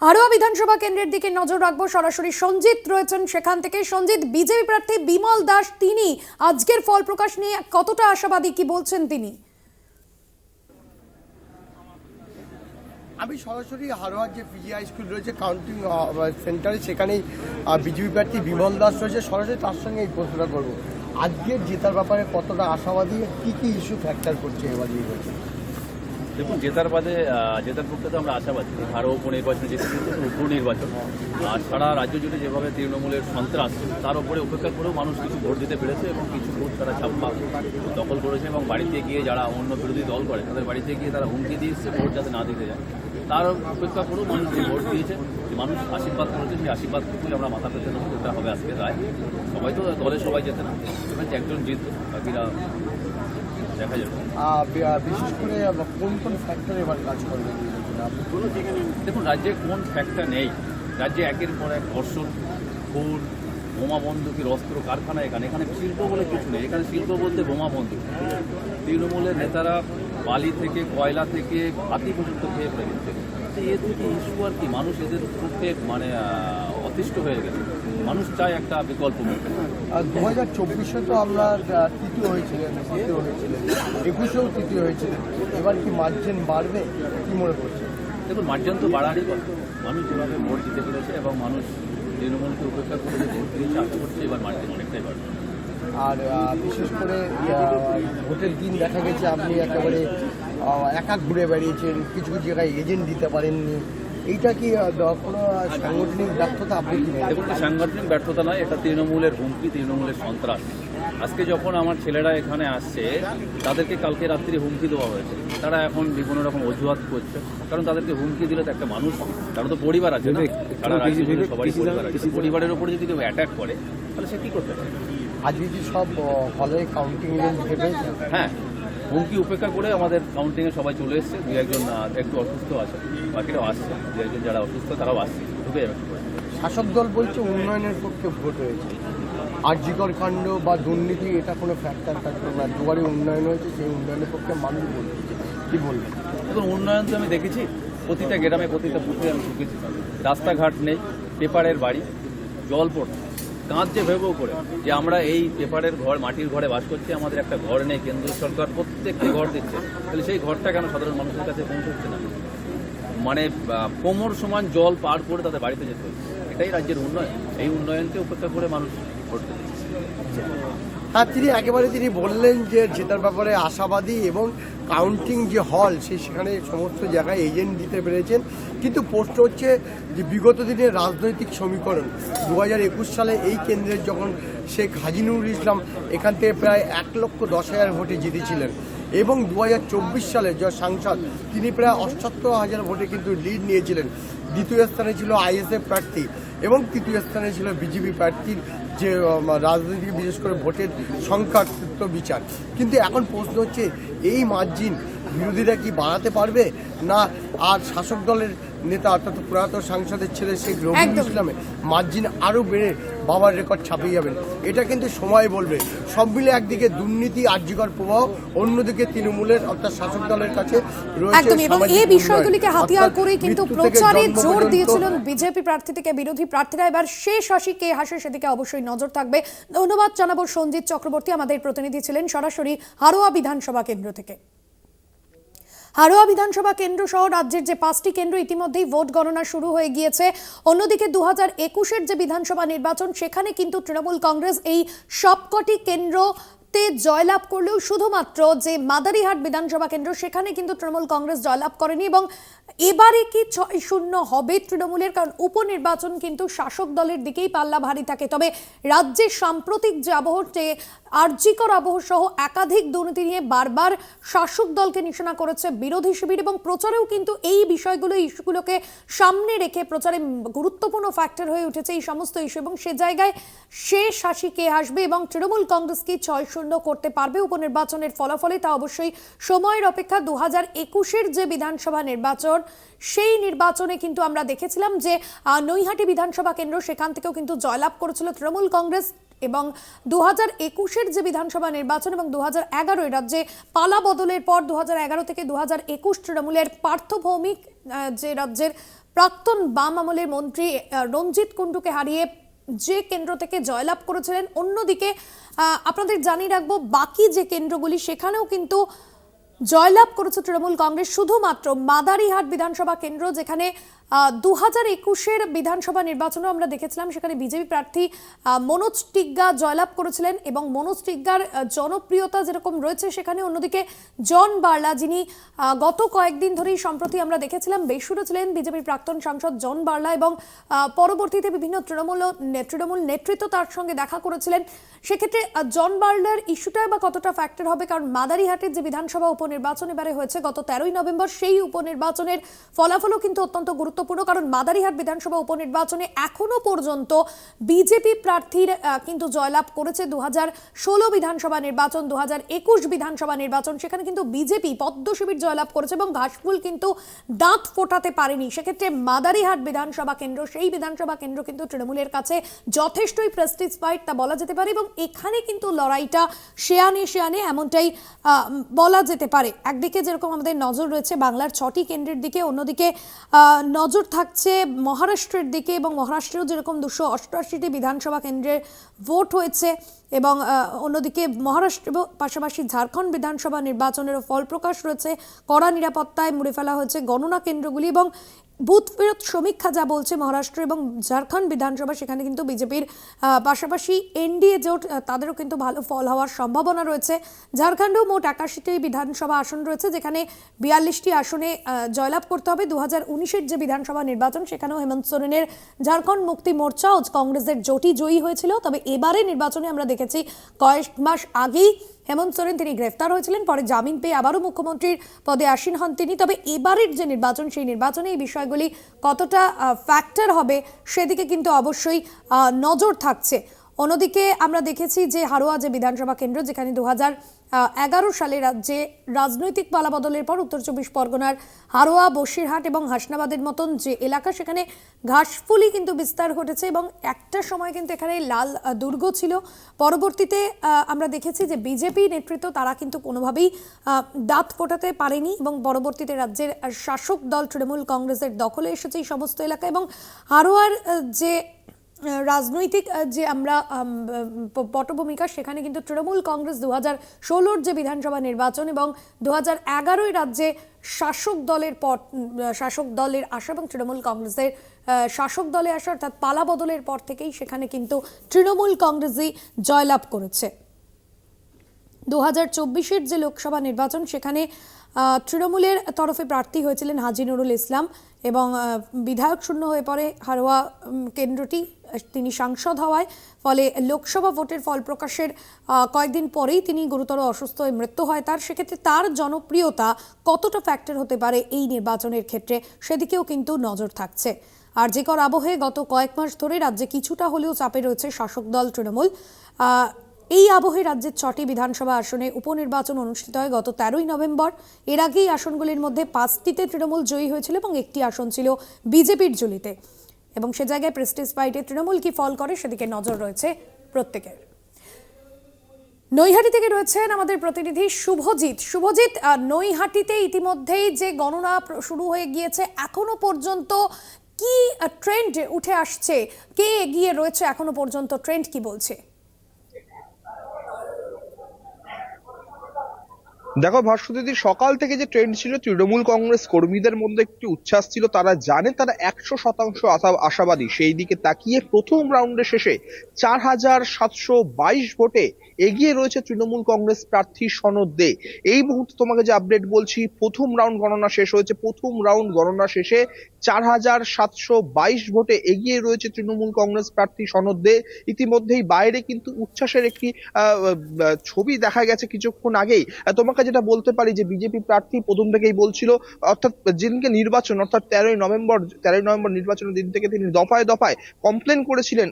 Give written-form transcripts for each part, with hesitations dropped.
হারোয়া বিধানসভা কেন্দ্রের দিকে নজর রাখবো, সরাসরি সঞ্জিত রয়েছেন সেখান থেকে। সঞ্জিত, বিজেপি প্রার্থী বিমল দাস তিনি আজকের ফল প্রকাশ নিয়ে কতটা আশাবাদী, কি বলছেন তিনি? আমি সরাসরি হারোয়ার যে পিজি হাই স্কুল রয়েছে কাউন্টিং সেন্টারে, সেখানেই বিজেপি প্রার্থী বিমল দাস রয়েছে। সরাসরি তার সঙ্গে এই প্রশ্নটা করবো, আজকের জেতার ব্যাপারে কতটা আশাবাদী, কী কী ইস্যু ফ্যাক্টর করছে এবার নির্বাচন? দেখুন, জেতার পক্ষে তো আমরা আশাবাদী। আরও উপনির্বাচন যেতে উপনির্বাচন আর সারা রাজ্য জুড়ে যেভাবে তৃণমূলের সন্ত্রাস, তার উপরে উপেক্ষা করেও মানুষ কিছু ভোট দিতে পেরেছে এবং কিছু ভোট তারা ছাপ্পা দখল করেছে এবং বাড়িতে গিয়ে যারা অন্য বিরোধী দল করে তাদের বাড়িতে গিয়ে তারা হুমকি দিয়েছে ভোট যাতে না দিতে যায়। তার উপেক্ষা করেও মানুষ যে ভোট দিয়েছে, মানুষ আশীর্বাদ করেছে, সেই আশীর্বাদটুকুই আমরা মাথা পেতে নেবো। এটা হবে আজকে রায়। সবাই তো দলে সবাই যেতে না, একজন জিতবে, বাকিরা দেখা যাবে। বিশেষ করে কোন কোন ফ্যাক্টর এবার কাজ করবে? দেখুন, রাজ্যে কোন ফ্যাক্টর নেই। রাজ্যে একের পর এক ধর্ষণ, খুন, বোমা বন্দুকের অস্ত্র কারখানা। এখানে শিল্প বলে কিছু নেই। এখানে শিল্প বলতে বোমা বন্দুক। তৃণমূলের নেতারা বালি থেকে, কয়লা থেকে, হাতি পর্যন্ত খেয়ে পড়ে গেছে। এ থেকে ইস্যু আর কি, মানুষ এদের পক্ষে অতিষ্ঠ হয়ে গেছে। মানুষ চায় একটা বিকল্প। 2024-এ তো আমরা তৃতীয় হয়েছিলেন, 21-এও তৃতীয় হয়েছিলেন। এবার কি মার্জিন বাড়বে, কি মনে করছে? দেখুন, মার্জিন তো বাড়ারই কথা। মানুষ যেভাবে ভোট দিতে পেরেছে এবং মানুষ তৃণমূলকে উপেক্ষা করে যে ভোট দিয়েছে, আশা করছে এবার মার্জিন অনেকটাই বাড়বে। আর বিশেষ করে ভোটের দিন দেখা গেছে আপনি একেবারে একা ঘুরে বেরিয়েছেন, কিছু কিছু জায়গায় এজেন্ট দিতে পারেননি। এইটা কি কোনো সাংগঠনিক ব্যর্থতা? আপনি কি দেখুন, সাংগঠনিক ব্যর্থতা নয়, এটা তৃণমূলের হুমকি, তৃণমূলের সন্ত্রাস। আজকে যখন আমার ছেলেরা এখানে আসছে, তাদেরকে কালকে রাত্রি হুমকি দেওয়া হয়েছে। তারা এখন বিভিন্ন রকম অজুহাত করছে, কারণ তাদেরকে হুমকি দিলে তো একটা মানুষ, তারা তো পরিবার আছে না, তারা সবারই পরিবার আছে। পরিবারের উপরে যদি কেউ অ্যাটাক করে তাহলে সে কী করতে পারে? আজকে কি সব হলে কাউন্টিং দিতে পেরেছে? হ্যাঁ, হুমকি উপেক্ষা করে আমাদের কাউন্টিংয়ে সবাই চলে এসছে। দু একজন একটু অসুস্থ আছে, বাকিরাও আসছে। দু একজন যারা অসুস্থ তারাও আসছে, ঢুকে যাবে। শাসক দল বলছে উন্নয়নের পক্ষে ভোট হয়েছে, আরজিকর কাণ্ড বা দুর্নীতি এটা কোনো ফ্যাক্টর থাকবে না। দুবারই উন্নয়ন হয়েছে, সেই উন্নয়নের পক্ষে মানুষ বলছে। কী বলবেন? দেখুন, উন্নয়ন তো আমি দেখেছি, প্রতিটা গ্রামে, প্রতিটা বুথে আমি ঢুকেছি। রাস্তাঘাট নেই, পেপারের বাড়ি, জল পড়ছে। কাঁদছে ভেবেও করে যে আমরা এই পেপারের ঘর, মাটির ঘরে বাস করছি, আমাদের একটা ঘর নেই। কেন্দ্র সরকার প্রত্যেককে ঘর দিচ্ছে, তাহলে সেই ঘরটা কেন সাধারণ মানুষের কাছে পৌঁছচ্ছে না? মানে কোমর সমান জল পার করে তাদের বাড়িতে যেতে হচ্ছে। এটাই রাজ্যের উন্নয়ন। এই উন্নয়নকে উপেক্ষা করে মানুষ ভোট দিচ্ছে। হ্যাঁ, তিনি বললেন যে জেতার ব্যাপারে আশাবাদী এবং কাউন্টিং যে হল সেখানে সমস্ত জায়গায় এজেন্ট দিতে পেরেছেন। কিন্তু প্রশ্ন হচ্ছে যে বিগত দিনের রাজনৈতিক সমীকরণ 2021 সালে এই কেন্দ্রের যখন শেখ হাজিনুর ইসলাম এখান থেকে প্রায় 1,10,000 ভোটে জিতেছিলেন এবং 2024 সালে যে সাংসদ তিনি প্রায় 78,000 ভোটে কিন্তু লিড নিয়েছিলেন। দ্বিতীয় স্থানে ছিল আইএসএফ প্রার্থী এবং তৃতীয় স্থানে ছিল বিজেপি প্রার্থীর যে রাজনীতি, বিশেষ করে ভোটের সংখ্যাত্মক বিচার। কিন্তু এখন প্রশ্ন হচ্ছে এই মার্জিন বিরোধীরা কি বাড়াতে পারবে না, আর শাসক দলের নেতা অর্থাৎ প্রয়াত সাংসদের ছেলে শেখ রবিউল ইসলামের মার্জিন আরও বেড়ে বাবার রেকর্ড ছাপিয়ে যাবেন? এটা কিন্তু সময় বলবে। সব মিলে একদিকে দুর্নীতি, আরজিকর প্রভাব, অন্যদিকে তৃণমূলের অর্থাৎ শাসক দলের কাছে রয়েছে এই বিষয়গুলিকে হাতিয়ার করে কিন্তু প্রচারে জোর দিয়েছিলেন বিজেপি প্রার্থী থেকে বিরোধী প্রার্থীরা। এবার শেষ হাসি কে হাসে সেদিকে অবশ্যই নজর থাকবে। ধন্যবাদ জানাবো সঞ্জিত চক্রবর্তী, আমাদের প্রতিনিধি ছিলেন সরাসরি হারোয়া বিধানসভা কেন্দ্র থেকে। হারোয়া বিধানসভা কেন্দ্র সহ রাজ্যের যে 5টি কেন্দ্র ইতিমধ্যেই ভোট গণনা শুরু হয়ে গিয়েছে। অন্যদিকে 2021-এর যে বিধানসভা নির্বাচন, সেখানে কিন্তু তৃণমূল কংগ্রেস এই সবকটি কেন্দ্রতে জয়লাভ করলেও শুধুমাত্র যে মাদারিহাট বিধানসভা কেন্দ্র সেখানে কিন্তু তৃণমূল কংগ্রেস জয়লাভ করেনি। এবং এবারে কি 6-0 হবে তৃণমূলের? কারণ উপনির্বাচন কিন্তু শাসক দলের দিকেই পাল্লা ভারী থাকে। তবে রাজ্যের সাম্প্রতিক যে আবহ, যে আরজিকর আবহ সহ একাধিক দুর্নীতি নিয়ে বারবার শাসক দলকে নিশানা করেছে বিরোধী শিবির এবং প্রচারেও কিন্তু এই বিষয়গুলো, ইস্যুগুলোকে সামনে রেখে প্রচারে গুরুত্বপূর্ণ ফ্যাক্টর হয়ে উঠেছে এই সমস্ত ইস্যু। এবং সে জায়গায় শেষ হাসি কে হাসবে এবং তৃণমূল কংগ্রেস কি 6-0 করতে পারবে উপনির্বাচনের ফলাফলে, তা অবশ্যই সময়ের অপেক্ষা। 2021-এর যে বিধানসভা নির্বাচন, সেই নির্বাচনে কিন্তু আমরা দেখেছিলাম যে নৈহাটি বিধানসভা কেন্দ্র, সেখান থেকেও কিন্তু জয়লাভ করেছিল তৃণমূল কংগ্রেস। এবং 2021-এর যে বিধানসভা নির্বাচন এবং 2011 রাজ্যে পালা বদলের পর 2011 থেকে 2021 তৃণমূলের পার্থ ভৌমিক যে রাজ্যের প্রাক্তন বাম আমলের মন্ত্রী রঞ্জিত কুণ্ডুকে হারিয়ে যে কেন্দ্র থেকে জয়লাভ করেছিলেন, অন্যদিকে আপনাদের জানিয়ে রাখবো বাকি যে কেন্দ্রগুলি সেখানেও কিন্তু জয়লাভ করেছে তৃণমূল কংগ্রেস। শুধুমাত্র মাদারিহাট বিধানসভা কেন্দ্র, যেখানে 2021-এর বিধানসভা নির্বাচনেও আমরা দেখেছিলাম সেখানে বিজেপি প্রার্থী মনোজ টিগ্গা জয়লাভ করেছিলেন এবং মনোজ টিগ্গার জনপ্রিয়তা যেরকম রয়েছে সেখানে, অন্যদিকে জন বার্লা, যিনি গত কয়েকদিন ধরেই সম্প্রতি আমরা দেখেছিলাম বেসুরো ছিলেন, বিজেপির প্রাক্তন সাংসদ জন বার্লা, এবং পরবর্তীতে বিভিন্ন তৃণমূল নেতৃত্ব তার সঙ্গে দেখা করেছিলেন। সেক্ষেত্রে জন বার্লার ইস্যুটাই বা কতটা ফ্যাক্টর হবে, কারণ মাদারিহাটের যে বিধানসভা উপনির্বাচন এবারে হয়েছে গত 13ই নভেম্বর, সেই উপনির্বাচনের ফলাফলও কিন্তু অত্যন্ত গুরুত্বপূর্ণ, কারণ মাদারিহাট বিধানসভা উপনির্বাচনে এখনো পর্যন্ত বিজেপি প্রার্থীর কিন্তু জয়লাভ করেছে 2016 বিধানসভা নির্বাচন, 2021 বিধানসভা নির্বাচন, সেখানে কিন্তু বিজেপি পদ্ম শিবির জয়লাভ করেছে এবং ঘাসফুল কিন্তু দাঁত ফোটাতে পারেনি। সেক্ষেত্রে মাদারিহাট বিধানসভা কেন্দ্র, সেই বিধানসভা কেন্দ্র কিন্তু তৃণমূলের কাছে যথেষ্টই প্রেস্টিজ ফাইট, তা বলা যেতে পারে, এবং এখানে কিন্তু লড়াইটা শেয়ানে এমনটাই বলা যেতে পারে। একদিকে যেরকম আমাদের নজর রয়েছে বাংলার 6টি কেন্দ্রের দিকে, অন্যদিকে নজর থাকছে মহারাষ্ট্রের দিকে, এবং মহারাষ্ট্রেও যেরকম 288টি বিধানসভা কেন্দ্রে ভোট হয়েছে, এবং অন্যদিকে মহারাষ্ট্র পাশাপাশি ঝাড়খণ্ড বিধানসভা নির্বাচনেরও ফল প্রকাশ রয়েছে। কড়া নিরাপত্তায় মুড়ে ফেলা হয়েছে গণনা কেন্দ্রগুলি, এবং বুথ ফেরত সমীক্ষা যা বলছে মহারাষ্ট্র এবং ঝাড়খণ্ড বিধানসভা, সেখানে কিন্তু বিজেপির পাশাপাশি এনডিএ জোট তাদেরও কিন্তু ভালো ফল হওয়ার সম্ভাবনা রয়েছে। ঝাড়খণ্ডেও মোট 81টি বিধানসভা আসন রয়েছে, যেখানে 42টি আসনে জয়লাভ করতে হবে। 2019-এর যে বিধানসভা নির্বাচন সেখানেও হেমন্ত সোরেনের ঝাড়খণ্ড মুক্তি মোর্চা ও কংগ্রেসের জোটই জয়ী হয়েছিল, তবে এবারে নির্বাচনে আমরা দেখেছি কয়েক মাস আগেই হেমন্ত সোরেন তিনি গ্রেফতার হয়েছিলেন, পরে জামিন পেয়ে আবারও মুখ্যমন্ত্রীর পদে আসীন হন তিনি। তবে এবারের যে নির্বাচন, সেই নির্বাচনে এই বিষয়গুলি কতটা ফ্যাক্টর হবে সেদিকে কিন্তু অবশ্যই নজর থাকছে। অন্যদিকে আমরা দেখেছি যে হারোয়া যে বিধানসভা কেন্দ্র, যেখানে 2011 সালে রাজ্যে রাজনৈতিক পালাবদলের পর উত্তর 24 পরগনার হারোয়া, বসিরহাট এবং হাসনাবাদের মতন যে এলাকা, সেখানে ঘাসফুলি কিন্তু বিস্তার ঘটেছে, এবং একটা সময় কিন্তু এখানে লাল দুর্গ ছিল। পরবর্তীতে আমরা দেখেছি যে বিজেপি নেতৃত্ব তারা কিন্তু কোনোভাবেই দাঁত ফোটাতে পারেনি, এবং পরবর্তীতে রাজ্যের শাসক দল তৃণমূল কংগ্রেসের দখলে এসেছে এই সমস্ত এলাকা। এবং হারোয়ার যে রাজনৈতিক যে আমরা পটভূমিকা, সেখানে কিন্তু তৃণমূল কংগ্রেস 2016-র যে বিধানসভা নির্বাচন এবং 2011-ই রাজ্যে শাসক দলের আসা এবং তৃণমূল কংগ্রেসের শাসক দলে আসা, অর্থাৎ পালা বদলের পর থেকেই সেখানে কিন্তু তৃণমূল কংগ্রেসই জয়লাভ করেছে। 2024-এর যে লোকসভা নির্বাচন, সেখানে তৃণমূলের তরফে প্রার্থী হয়েছিলেন হাজি নুরুল ইসলাম, এবং বিধায়ক শূন্য হয়ে পড়ে হারোয়া কেন্দ্রটি। তিনি সাংসদ হওয়ায় ফলে লোকসভা ভোটের ফল প্রকাশের কয়েকদিন পরেই তিনি গুরুতর অসুস্থ হয়ে মৃত্যু হয় তার। সেক্ষেত্রে তার জনপ্রিয়তা কতটা ফ্যাক্টর হতে পারে এই নির্বাচনের ক্ষেত্রে, সেদিকেও কিন্তু নজর থাকছে। আর যে কর আবহে গত কয়েক মাস ধরে রাজ্যে কিছুটা হলেও চাপে রয়েছে শাসক দল তৃণমূল। এই আবহে রাজ্যের 6টি বিধানসভা আসনে উপনির্বাচন অনুষ্ঠিত হয় গত 13ই নভেম্বর। এর আগেই আসনগুলির মধ্যে 5টিতে তৃণমূল জয়ী হয়েছিল এবং একটি আসন ছিল বিজেপির ঝুলিতে, এবং সে জায়গায় প্রেস্টিজ ফাইটে তৃণমূল কি ফল করে সেদিকে নজর রয়েছে প্রত্যেকের। নৈহাটি থেকে রয়েছেন আমাদের প্রতিনিধি শুভজিৎ। নৈহাটিতে ইতিমধ্যেই যে গণনা শুরু হয়ে গিয়েছে, এখনো পর্যন্ত কি ট্রেন্ড উঠে আসছে, কে এগিয়ে রয়েছে এখনো পর্যন্ত, ট্রেন্ড কি বলছে? দেখো ভাস্বতী, সকাল থেকে যে ট্রেন্ড ছিল, তৃণমূল কংগ্রেস কর্মীদের মধ্যে একটি উচ্ছ্বাস ছিল। তারা জানে তারা 100% আশাবাদী। সেই দিকে তাকিয়ে প্রথম রাউন্ডে শেষে 4722 ভোটে এগিয়ে রয়েছে তৃণমূল কংগ্রেস প্রার্থী সনদ দে। এই মুহূর্তে তোমাকে যে আপডেট বলছি, প্রথম রাউন্ড গণনা শেষ হয়েছে। প্রথম রাউন্ড গণনা শেষে 4722 ভোটে এগিয়ে রয়েছে তৃণমূল কংগ্রেস প্রার্থী সনদ দে। ইতিমধ্যেই বাইরে কিন্তু উচ্ছ্বাসের একটি ছবি দেখা গেছে কিছুক্ষণ আগেই। তোমাকে যেটা বলতে পারি যে বিজেপি প্রার্থী প্রথম থেকেই বলছিল, অর্থাৎ যেদিনকে নির্বাচন, অর্থাৎ 13ই নভেম্বর নির্বাচনের দিন থেকে তিনি দফায় দফায় কমপ্লেন করেছিলেন,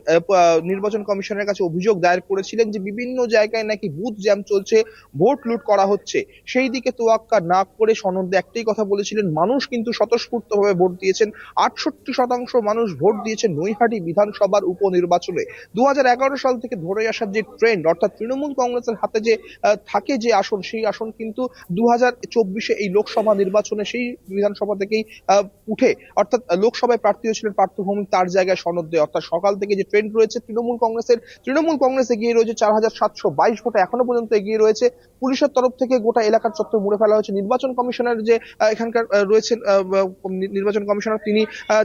নির্বাচন কমিশনের কাছে অভিযোগ দায়ের করেছিলেন যে বিভিন্ন জায়গায় নাকি বুথ জ্যাম চলছে, ভোট লুট করা হচ্ছে, সেই দিকে তোয়াক্কা না করে সনদে একটাই কথা বলেছিলেন, মানুষ কিন্তু স্বতঃস্ফূর্তভাবে ভোট দিয়েছেন। 68% মানুষ ভোট দিয়েছেন নৈহাটি বিধানসভার উপনির্বাচনে। 2011 সাল থেকে ধরে আসার যে ট্রেন্ড, অর্থাৎ তৃণমূল কংগ্রেসের হাতে যে থাকে যে আসন, সেই আসন কিন্তু 2024 এই লোকসভা নির্বাচনে সেই বিধানসভা থেকেই উঠে, অর্থাৎ লোকসভায় প্রার্থী হয়েছিলেন পার্থ ভৌমিক, তার জায়গায় সনদ দেয়। অর্থাৎ সকাল থেকে যে ট্রেন্ড রয়েছে তৃণমূল কংগ্রেস এগিয়ে রয়েছে 4722 ভোটে, এখনো পর্যন্ত এগিয়ে রয়েছে। পুলিশের তরফ থেকে গোটা এলাকার চত্বর মুড়ে ফেলা হয়েছে। নির্বাচন কমিশনের যে এখানকার রয়েছেন নির্বাচন কমিশনার, তিনি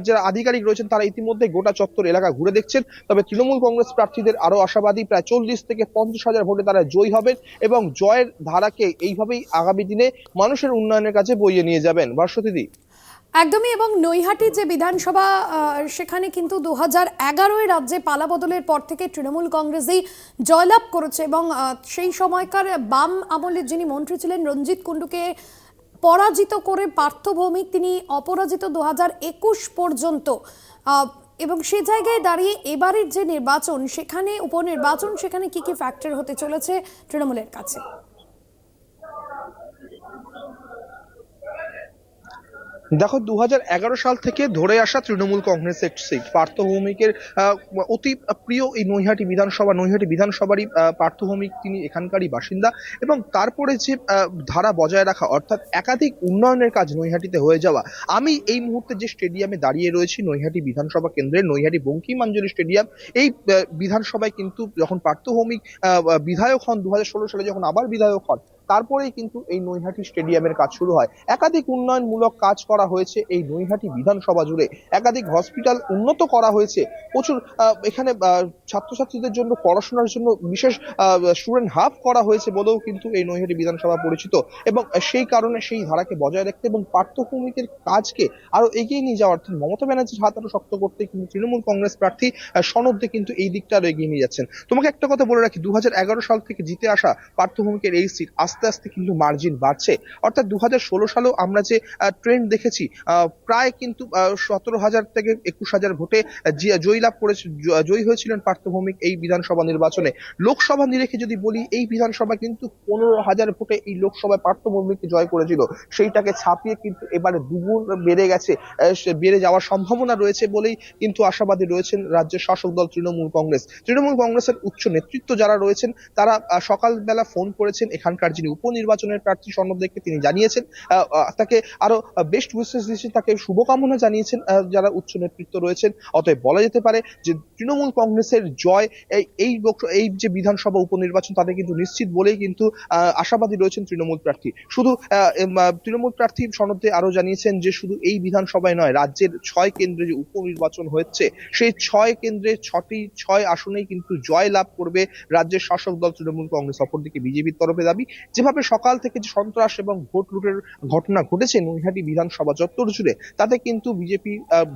যারা আধিকারিক রয়েছেন তারা ইতিমধ্যে গোটা চত্বর এলাকা ঘুরে দেখছেন। তবে তৃণমূল কংগ্রেস প্রার্থীদের আরো আশাবাদী, প্রায় 40 থেকে 50,000 ভোটে তারা জয়ী হবেন এবং জয়ের ধারাকে এইভাবেই আগামী দিনে মানুষের উন্নয়নের কাছে বইয়ে নিয়ে যাবেন। ভাস্বতীদি। একদমই। এবং নৈহাটি যে বিধানসভা, সেখানে কিন্তু 2011 রাজ্যে পালাবদলের পর থেকে তৃণমূল কংগ্রেসই জয়লাভ করেছে এবং সেই সময়কার বাম আমলের যিনি মন্ত্রী ছিলেন রঞ্জিত কুণ্ডুকে পরাজিত করে পার্থ ভৌমিক তিনি অপরাজিত 2021 পর্যন্ত। এবং সে জায়গায় দাঁড়িয়ে এবারের যে নির্বাচন, সেখানে উপনির্বাচন, সেখানে কি কি ফ্যাক্টর হতে চলেছে তৃণমূলের কাছে? দেখো, 2011 সাল থেকে ধরে আসা তৃণমূল কংগ্রেসের সিট পার্থ ভৌমিকের অতি প্রিয় এই নৈহাটি বিধানসভারই পার্থ ভৌমিক তিনি এখানকারই বাসিন্দা এবং তারপরে যে ধারা বজায় রাখা, অর্থাৎ একাধিক উন্নয়নের কাজ নৈহাটিতে হয়ে যাওয়া। আমি এই মুহূর্তে যে স্টেডিয়ামে দাঁড়িয়ে রয়েছি, নৈহাটি বিধানসভা কেন্দ্রের নৈহাটি বঙ্কিমাঞ্জলি স্টেডিয়াম, এই বিধানসভায় কিন্তু যখন পার্থ ভৌমিক বিধায়ক হন 2016 সালে, যখন আবার বিধায়ক হন, তারপরেই কিন্তু এই নৈহাটি স্টেডিয়ামের কাজ শুরু হয়। একাধিক উন্নয়নমূলক কাজ করা হয়েছে এই নৈহাটি বিধানসভা জুড়ে, একাধিক হসপিটাল উন্নত করা হয়েছে, প্রচুর এখানে ছাত্রছাত্রীদের জন্য পড়াশোনার জন্য বিশেষ স্টুডেন্ট হাব করা হয়েছে বলেও কিন্তু এই নৈহাটি বিধানসভা পরিচিত। এবং সেই কারণে সেই ধারাকে বজায় রাখতে এবং পার্থ ভৌমিকের কাজকে আরো এগিয়ে নিয়ে যাওয়ার, মমতা ব্যানার্জির হাত আরো শক্ত করতে কিন্তু তৃণমূল কংগ্রেস প্রার্থী সনদে কিন্তু এই দিকটা আরো এগিয়ে নিয়ে যাচ্ছেন। তোমাকে একটা কথা বলে রাখি, 2011 সাল থেকে জিতে আসা পার্থ ভৌমিকের এই সিট আস্তে আস্তে কিন্তু মার্জিন বাড়ছে। অর্থাৎ 2016 সালেও আমরা যে ট্রেন্ড দেখেছি, প্রায় কিন্তু 17,000 থেকে 21,000 ভোটে জয়ী হয়েছিলেন পার্থ ভৌমিক এই বিধানসভা নির্বাচনে। লোকসভা নিরিখে যদি বলি, এই বিধানসভা কিন্তু 15,000 ভোটে এই লোকসভায় পার্থ ভৌমিককে জয় করেছিল, সেইটাকে ছাপিয়ে কিন্তু এবারে দুগুণ বেড়ে যাওয়ার সম্ভাবনা রয়েছে বলেই কিন্তু আশাবাদী রয়েছেন রাজ্যের শাসক দল তৃণমূল কংগ্রেসের উচ্চ নেতৃত্ব যারা রয়েছেন, তারা সকালবেলা ফোন করেছেন এখানকার যিনি উপনির্বাচনের প্রার্থী সনদ দেখে, তিনি জানিয়েছেন তাকে আরো বেস্ট উইশেস দিয়েছেন, তাকে শুভকামনা জানিয়েছেন যারা উচ্চ নেতৃত্ব রয়েছেন। অতএব বলা যেতে পারে যে তৃণমূল কংগ্রেসের জয় এই যে বিধানসভা উপনির্বাচন, তাতে কিন্তু নিশ্চিত বলেই কিন্তু আশাবাদী রয়েছেন তৃণমূল প্রার্থী। শুধু তৃণমূল প্রার্থী সনদে আরো জানিয়েছেন যে শুধু এই বিধানসভায় নয়, রাজ্যের 6 কেন্দ্রে যে উপনির্বাচন হচ্ছে, সেই 6 কেন্দ্রে 6 আসনেই কিন্তু জয় লাভ করবে রাজ্যের শাসক দল তৃণমূল কংগ্রেস। অপরদিকে বিজেপির তরফে দাবি, যেভাবে সকাল থেকে যে সন্ত্রাস এবং ভোট লুটের ঘটনা ঘটেছে নৈহাটি বিধানসভা চত্বর জুড়ে, তাতে কিন্তু বিজেপি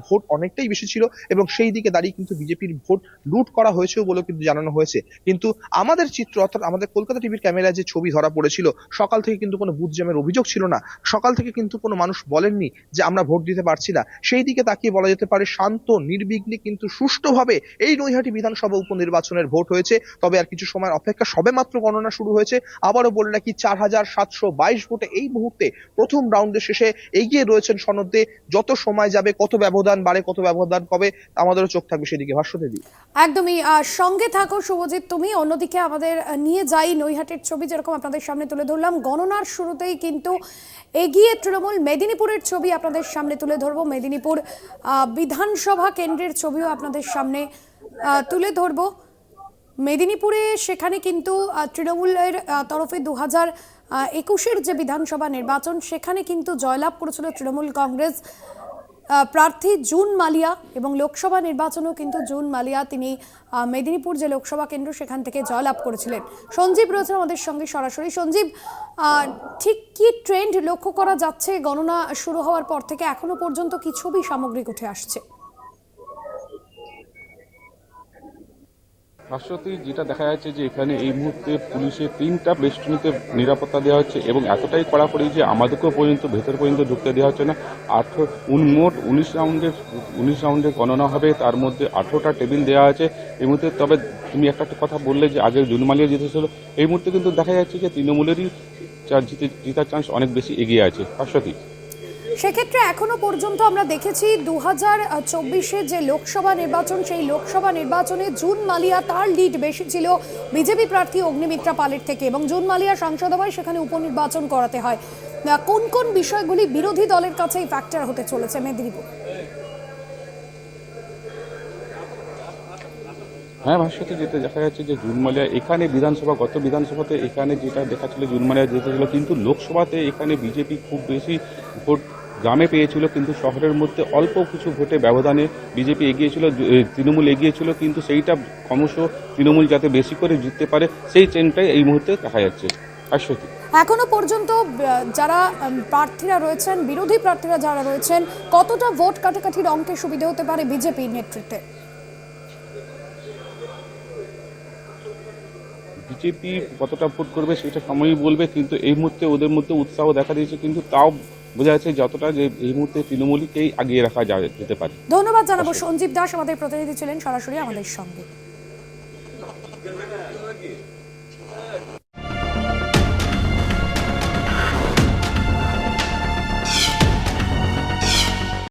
ভোট অনেকটাই বেশি ছিল এবং সেই দিকে দাঁড়িয়ে কিন্তু বিজেপির ভোট লুট করা হয়েছে বলে কিন্তু জানানো হয়েছে। কিন্তু আমাদের চিত্র, অর্থাৎ আমাদের কলকাতা টিভির ক্যামেরায় যে ছবি ধরা পড়েছিল, সকাল থেকে কিন্তু কোনো বুথ জ্যামের অভিযোগ ছিল না, সকাল থেকে কিন্তু কোনো মানুষ বলেননি যে আমরা ভোট দিতে পারছি না। সেই দিকে তাকিয়ে বলা যেতে পারে শান্ত নির্বিঘ্নে কিন্তু সুষ্ঠুভাবে এই নৈহাটি বিধানসভা উপনির্বাচনের ভোট হয়েছে। তবে আর কিছু সময় অপেক্ষা, সবেমাত্র গণনা শুরু হয়েছে। আবারও বলে রাখি, 4722 ভোটে এই মুহূর্তে প্রথম রাউন্ডের শেষে এগিয়ে রয়েছেন সনদে। যত সময় যাবে, কত ব্যবধান বাড়ে, কত ব্যবধান কমে, আমাদেরও চোখ থাকবে সেদিকে। ভাস্বতীদি। একদমই। সঙ্গে থাকো শুভজিৎ তুমি। অন্যদিকে আমাদের নিয়ে যাই নৈহাটির ছবি, যেরকম আপনাদের সামনে তুলে ধরলাম গণনার শুরুতেই কিন্তু এগিয়ে তৃণমূল। মেদিনীপুরের ছবি আপনাদের সামনে তুলে ধরবো, মেদিনীপুর বিধানসভা কেন্দ্রের ছবিও আপনাদের সামনে তুলে ধরবো। মেদিনীপুরে সেখানে কিন্তু তৃণমূলের তরফে 2021 যে বিধানসভা নির্বাচন, সেখানে কিন্তু জয়লাভ করেছিল তৃণমূল কংগ্রেস প্রার্থী জুন মালিয়া এবং লোকসভা নির্বাচনেও কিন্তু জুন মালিয়া তিনি মেদিনীপুর যে লোকসভা কেন্দ্র, সেখান থেকে জয়লাভ করেছিলেন। সঞ্জীব রয়েছে আমাদের সঙ্গে সরাসরি। সঞ্জীব, ঠিক কি ট্রেন্ড লক্ষ্য করা যাচ্ছে গণনা শুরু হওয়ার পর থেকে এখনো পর্যন্ত, কি ছবি সামগ্রিক উঠে আসছে? ভাস্বতী যেটা দেখা যাচ্ছে যে এখানে এই মুহূর্তে পুলিশের 3টা বেষ্টনীতে নিরাপত্তা দেওয়া হচ্ছে এবং এতটাই কড়াকড়ি যে আমাদেরকেও পর্যন্ত ভেতর পর্যন্ত ঢুকতে দেওয়া হচ্ছে না। মোট 19 রাউন্ডের গণনা হবে, তার মধ্যে 18টা টেবিল দেওয়া আছে এই মুহূর্তে। তবে তুমি একটা কথা বললে যে আগে জুনমালিয়া জিতেছিল, এই মুহূর্তে কিন্তু দেখা যাচ্ছে যে তৃণমূলেরই জিতার চান্স অনেক বেশি এগিয়ে আছে। ভাস্বতী, সেক্ষেত্রে এখনো পর্যন্ত আমরা দেখেছি 2024 যে লোকসভা নির্বাচন, সেই লোকসভা নির্বাচনে জুন মালিয়া তার লিড বেশি ছিল বিজেপি প্রার্থী অগ্নিমিত্রা পালের থেকে, এবং জুন মালিয়া সাংসদ হওয়ায় সেখানে উপনির্বাচন করাতে হয়। কোন কোন বিষয়গুলি বিরোধী দলের কাছে ফ্যাক্টর হতে চলেছে মেদিনীপুর? হ্যাঁ ভাস্বতী, যেটা দেখা যাচ্ছে যে জুনমালিয়া এখানে গত বিধানসভাতে এখানে যেটা দেখাচ্ছিল জুনমালিয়া জিতেছিল, কিন্তু লোকসভাতে এখানে বিজেপি খুব বেশি ভোট গ্রামে পেয়েছিল, কিন্তু শহরের মধ্যে অল্প কিছু ভোটে ব্যবধানে বিজেপি এগিয়েছিল, তৃণমূল এগিয়েছিল, কিন্তু সেইটা ক্রমশ তৃণমূল যাতে বেশি করে জিততে পারে সেই ট্রেন্ডটাই এই মুহূর্তে দেখা যাচ্ছে। ভাস্বতী, এখনো পর্যন্ত যারা প্রার্থীরা রয়েছেন, বিরোধী প্রার্থীরা যারা রয়েছেন, কতটা ভোট কাটাকাটির অঙ্কে সুবিধা হতে পারে বিজেপির নেতৃত্বে? বিজেপি কতটা ভোট করবে সেটা সময়ই বলবে, কিন্তু এই মুহূর্তে ওদের মধ্যে উৎসাহ দেখা দিয়েছে, কিন্তু তাও বোঝা যাচ্ছে যতটা যে এই মুহূর্তে তৃণমূলকেই আগিয়ে রাখা যেতে পারে। ধন্যবাদ জানাবো। সঞ্জীব দাস আমাদের প্রতিনিধি ছিলেন সরাসরি আমাদের সঙ্গে।